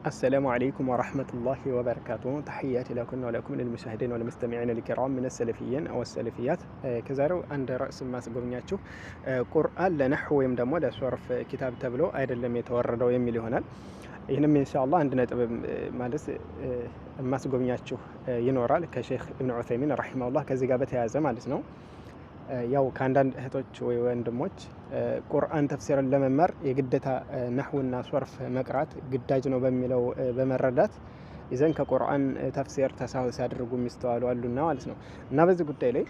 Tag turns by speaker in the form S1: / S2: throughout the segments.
S1: السلام عليكم ورحمة الله وبركاته. تحياتي لكم ولكم للمشاهدين والمستمعين الكرام من السلفيين أو السلفيات. كزارو عند رأس ما سقومنياتشو قرآن لنحو يمدمو لسورف كتاب تبلو أيضا لم يتوردو يميل هنا ይህንም ኢንሻአላህ አንድ ነጥብ ማለት ማስጎብኛችሁ ይኖራል ከሼክ ኢብኑ ዑሰይሚን ረሂመሁላህ ከዚህ ጋር በተያያዘ ማለት ነው። ያው ከአንዳንድ እህቶች ወይ ወንድሞች ቁርአን ተፍሲርን ለመማር የግዴታ ነህውና ሶርፍ መቅራት ግዳጅ ነው በሚለው በመረዳት ይዘን ከቁርአን ተፍሲር ተሳሁል ሲያደርጉ የሚስተዋሉ አሉና ማለት ነው። እና በዚህ ጉዳይ ላይ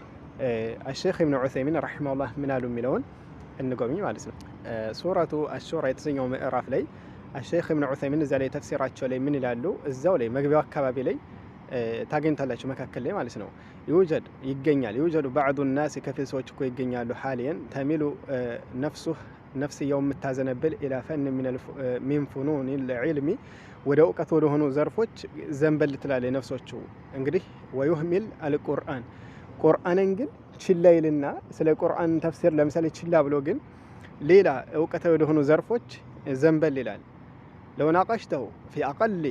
S1: ሼክ ኢብኑ ዑሰይሚን ረሂመሁላህ ምን አሉ የሚለውን እንጎብኝ ማለት ነው። ሱረቱ አሹራ የተሰኘው ምዕራፍ ላይ الشيخ ابن عثيمين እዛ ላይ ተፍሲራቸው ላይ ምን ይላሉ? እዛው ላይ መግቢያው አካባቢ ላይ ታገኝታላችሁ መካከል ላይ ማለት ነው። ይገኛል ይوجد بعض الناس ከፊል ሰዎች እኮ ይገኛሉ حاليا تميل ነፍስየው የምታዘነብል الى فن من فنون العلم ወደ እውቀት ወደ ሆኑ ዘርፎች ዘንበል ትላለች ነፍሶቹ። እንግዲህ ويهمل القرآن ቁርአንን ግን ችላ ይልና ስለ ቁርአን ተፍሲር ለምሳሌ ችላ ብሎ ግን ሌላ እውቀት ወደ ሆኑ ዘርፎች ዘንበል ይላል። لو ناقشته في أقل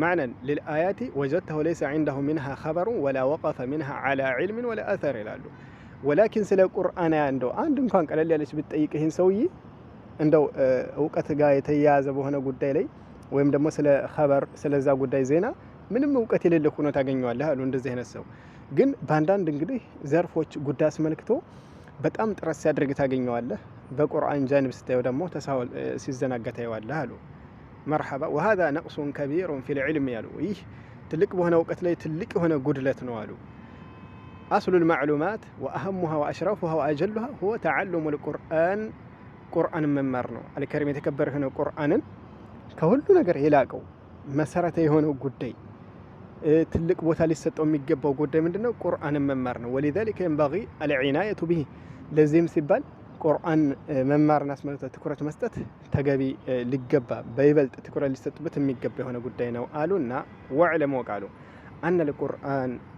S1: معنى للآيات وجدته ليس عنده منها خبر ولا وقف منها على علم ولا أثر لالو. ولكن سلا القرآن عندهم كان قال لي ليش بتأيكهن سوي وقت جاي تيازه هنا قد لي ويم دم سلا خبر سلا زا قد زينا من وقت اللي يكونوا تاجنوا الله لون دزين السو جن باندان دنقدي زرفوش قداس ملكته بتأم ترى درجة تاجنوا الله بقرآن جانب ستة دمو تساول سيزنا قتيوا الله له مرحبا. وهذا نقص كبير في العلم يالو تلك هنا وقت لي تلك هنا قدلة نوالو. أصل المعلومات وأهمها وأشرفها وأجلها هو تعلم القرآن. قرآن من مرنو الكريم يتكبر هنا قرآن كهل نجر يلاقو مسارته هنا قدي تلك بوتالي ستة ميجبو قدي من دنا قرآن من مرنو. ولذلك ينبغي العناية به لازم سبال ቁርአን መማርና አስመልክቶ ትኩረት መስጠት ተገቢ ሊገባ በይበልጥ ትኩረት ሊሰጥበት የሚገባ የሆነ ጉዳይ ነው አሉና ወዕለም ወቃሉ አን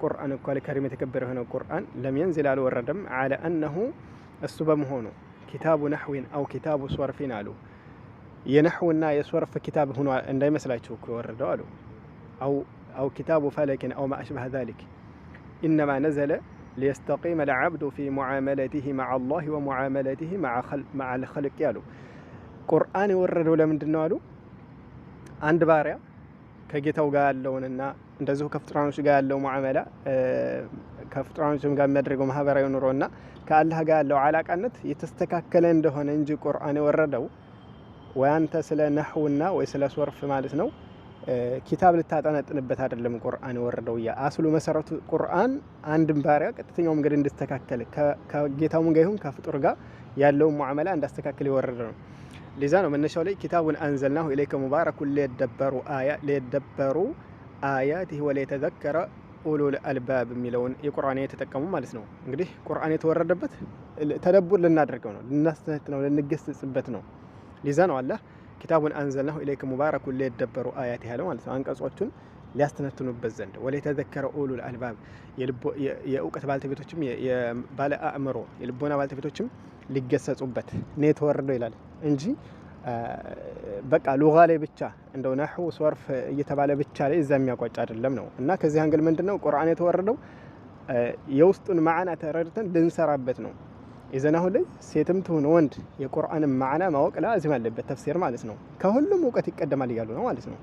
S1: ቁርአን እኮ ለከሪም የተከበረ የሆነ ቁርአን ለም ينزل አልወረደም على انه እሱ በመሆኑ ኪታቡ ነህዊን አው ኪታቡ ሶርፊን አሉ የነህውና የሶርፍ ኪታብ ሆኖ እንዳይመስላችሁ እኮ ወረደው አሉ አው ኪታቡ ፈለክን አው ما اشبه ذلك انما نزل ليستقيم العبد في معاملته مع الله ومعاملته مع الخلق يالو ቁርአን የወረደው ለምንድነው አሉ አንድ ባሪያ ከጌታው ጋር ያለውንና እንደዚሁ ከፍጥራኖች ጋር ያለው ሙዓመላ ከፍጥራኖችም ጋር የሚያደርገው ማህበራዊ ኑሮና ከአላህ ጋር ያለው አላቃነት የተስተካከለ እንደሆነ እንጂ ቁርአን የወረደው ወያንተ ስለ ነህውና ወይ ስለ ሶርፍ ማለት ነው ኪታብ ልታጠነጥንበት አይደለም። ቁርአን ወረደው አስሉ መሰረቱ ቁርአን አንድም ባሪያ ቀጥተኛው መንገድ እንድስተካከለ ከጌታው ጋር ይሁን ከፍጡር ጋር ያለው ሙዓመላ እንዳስተካከለ ይወረደ ነው። ለዛ ነው መነሻው ላይ ኪታቡን አንዘልናሁ ኢለይከ ሙባረኩን ሊየደበሩ አያቲሂ ወሊየተዘከረ ኡሉል አልባብ የሚለውን የቁርአን የተጠቀሙ ማለት ነው። እንግዲህ ቁርአን የተወረደበት ተደቡር ልናደርገው ነው፣ ልናስተነትነው፣ ልንገስጽበት ነው። ለዛ ነው አላህ ኪታቡን አንዘልናሁ ኢለይከ ሙባረኩን ሊየደበሩ አያቲሂ ያለው ማለት ነው። አንቀጾቹን ሊያስተነትኑበት ዘንድ ወሊየተዘከረ ኡሉል አልባብ የእውቀት ባለቤቶችም የባለ አእምሮ የልቦና ባለቤቶችም ሊገሰጹበት ነው የተወረደው ይላል እንጂ በቃ ሉጋ ላይ ብቻ ነህው ሶርፍ እየተባለ ብቻ ላይ እዛ የሚያቋጭ አይደለም ነው። እና ከዚህ አንግል ምንድነው ቁርአን የተወረደው የውስጡን ማዕና ተረድተን ልንሰራበት ነው። ይዘናሁ ላይ ሴትም ትሁን ወንድ የቁርአንን ማዕና ማወቅ ላዚም አለበት ተፍሲር ማለት ነው። ከሁሉም እውቀት ይቀደማል ይላሉ ነው ማለት ነው።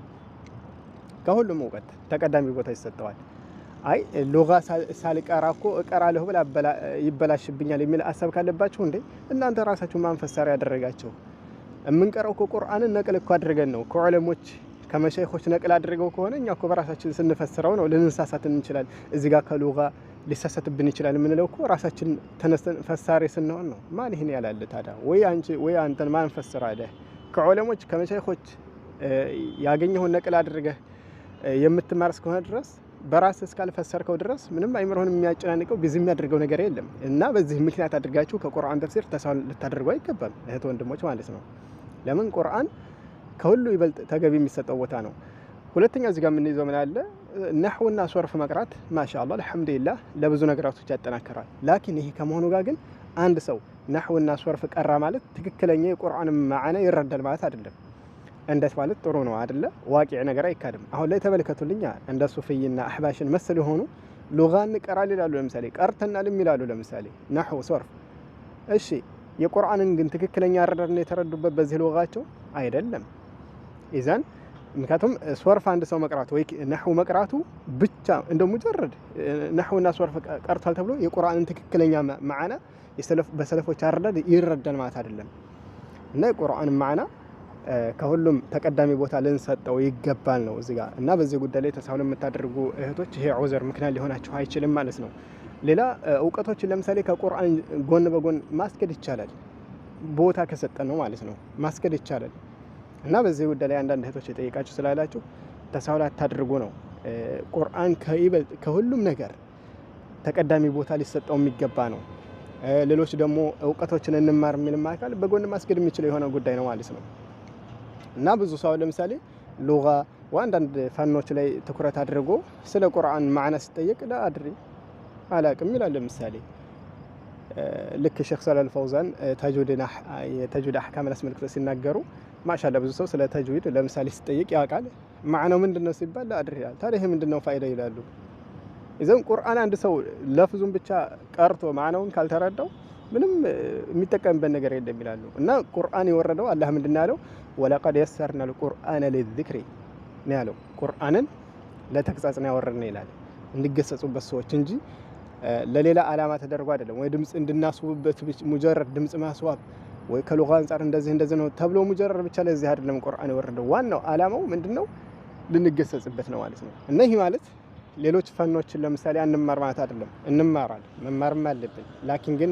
S1: ከሁሉም እውቀት ተቀዳሚ ቦታ ይሰጠዋል። አይ ሉጋ ሳልቀራ እኮ እቀራለሁ ብላ ይበላሽብኛል የሚል አሰብ ካለባችሁ እንዴ እናንተ ራሳችሁ ማንፈሳሪ ያደረጋችሁ የምንቀረው እኮ ቁርአንን ነቅል እኮ አድርገን ነው። ከዑለሞች ከመሻይኾች ነቅል አድርገው ከሆነ እኛ እኮ በራሳችን ስንፈስረው ነው ልንሳሳት እንችላለን። እዚህ ጋር ከሉጋ ሊሳሳትብን ይችላል የምንለው እኮ ራሳችን ተነስተን ፈሳሪ ስንሆን ነው። ማን ይሄን ያላል ታዲያ? ወይ አንተን ማን ፈስራለ? ከዑለሞች ከመሻይኾች ያገኘውን ነቅል አድርገህ የምትማር እስከሆነ ድረስ በራስህ እስካልፈሰርከው ድረስ ምንም አይምሮህን የሚያጨናንቀው ቢዚ የሚያደርገው ነገር የለም። እና በዚህ ምክንያት አድርጋችሁ ከቁርአን ተፍሲር ተሳውል ልታደርጉ አይገባም እህት ወንድሞች ማለት ነው። ለምን ቁርአን ከሁሉ ይበልጥ ተገቢ የሚሰጠው ቦታ ነው። ሁለተኛ እዚህ ጋር ምን ይዘው ምን አለ ነህውና ሶርፍ መቅራት ማሻአላህ አልহামዱሊላህ ለብዙ ነገራቶች ያጠናክራል። ላኪን ይሄ ከመሆኑ ጋር ግን አንድ ሰው ነህውና ሶርፍ ቀራ ማለት ትክክለኛ የቁርአን ማዕና ይረዳል ማለት አይደለም። እንዴት ማለት ጥሩ ነው አይደለ? ዋቂዕ ነገር አይካድም። አሁን ላይ ተመልከቱልኛ እንደ ሱፊይና አህባሽን መስል የሆኑ ሉጋን ቀራል ይላሉ። ለምሳሌ ቀርተናልም ይላሉ። ለምሳሌ ነህው ሶርፍ። እሺ የቁርአንን ግን ትክክለኛ አረዳድ ነው የተረዱበት በዚህ ሉጋቸው አይደለም። ኢዛን ምክንያቱም ሶርፍ አንድ ሰው መቅራቱ ወይ ነህው መቅራቱ ብቻ እንደ ሙጀረድ ነህውና ሶርፍ ቀርቷል ተብሎ የቁርአንን ትክክለኛ ማዕና በሰለፎች አረዳድ ይረዳል ማለት አይደለም። እና የቁርአን ማዕና ከሁሉም ተቀዳሚ ቦታ ልንሰጠው ይገባል ነው እዚህ ጋር። እና በዚህ ጉዳይ ላይ ተሳውል የምታደርጉ እህቶች ይሄ ዑዝር ምክንያት ሊሆናችሁ አይችልም ማለት ነው። ሌላ እውቀቶችን ለምሳሌ ከቁርአን ጎን በጎን ማስከድ ይቻላል፣ ቦታ ከሰጠን ነው ማለት ነው። ማስከድ ይቻላል። እና በዚህ ጉዳይ ላይ አንዳንድ እህቶች የጠየቃችሁ ስላላችሁ ተሳውል አታድርጉ ነው። ቁርአን ከሁሉም ነገር ተቀዳሚ ቦታ ሊሰጠው የሚገባ ነው። ሌሎች ደግሞ እውቀቶችን እንማር የሚልም አካል በጎን ማስከድ የሚችለው የሆነ ጉዳይ ነው ማለት ነው። እና ብዙ ሰው ለምሳሌ ሉጋ ወአንዳንድ ፈኖች ላይ ትኩረት አድርጎ ስለ ቁርአን ማዕና ሲጠየቅ ለአድሪ አላቅም ይላል። ለምሳሌ ልክ ሼክ ሰለል ፈውዛን ተጅዊድ አህካምን አስመልክቶ ሲናገሩ ማሻአላ ብዙ ሰው ስለ ተጅዊድ ለምሳሌ ሲጠየቅ ያውቃል። ማዕናው ምንድነው ሲባል ለአድሪ ይላል። ታዲያ ይሄ ምንድነው ፋይዳ ይላሉ። ይዘን ቁርአን አንድ ሰው ለፍዙን ብቻ ቀርቶ ማዕናውን ካልተረዳው ምንም የሚጠቀምበት ነገር የለም ይላሉ። እና ቁርአን የወረደው አላህ ምንድነው ያለው? ወለቀድ የሰርና القرآن للذكر ነው ያለው። ቁርአንን ለተግሳጽ ነው ያወረድነው ይላል። እንዲገሰጹበት ሰዎች እንጂ ለሌላ ዓላማ ተደርጎ አይደለም። ወይ ድምጽ እንድናስቡበት ሙጀረድ ድምጽ ማስዋብ ወይ ከሉጋ አንፃር እንደዚህ ነው ተብሎ ሙጀረድ ብቻ ለዚህ አይደለም ቁርአን የወረደው። ዋናው ዓላማው ምንድነው? ልንገሰጽበት ነው ማለት ነው። እና ይሄ ማለት ሌሎች ፈኖችን ለምሳሌ አንማር ማለት አይደለም። እንማራለን፣ መማርም አለብን። ላኪን ግን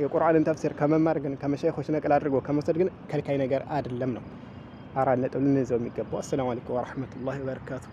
S1: የቁርአንን ተፍሲር ከመማር ግን ከመሻይኾች ነቅል አድርጎ ከመውሰድ ግን ከልካይ ነገር አይደለም ነው። አራት ነጥብ ልንይዘው የሚገባው። አሰላሙ አለይኩም ወራህመቱላሂ ወበረካቱ።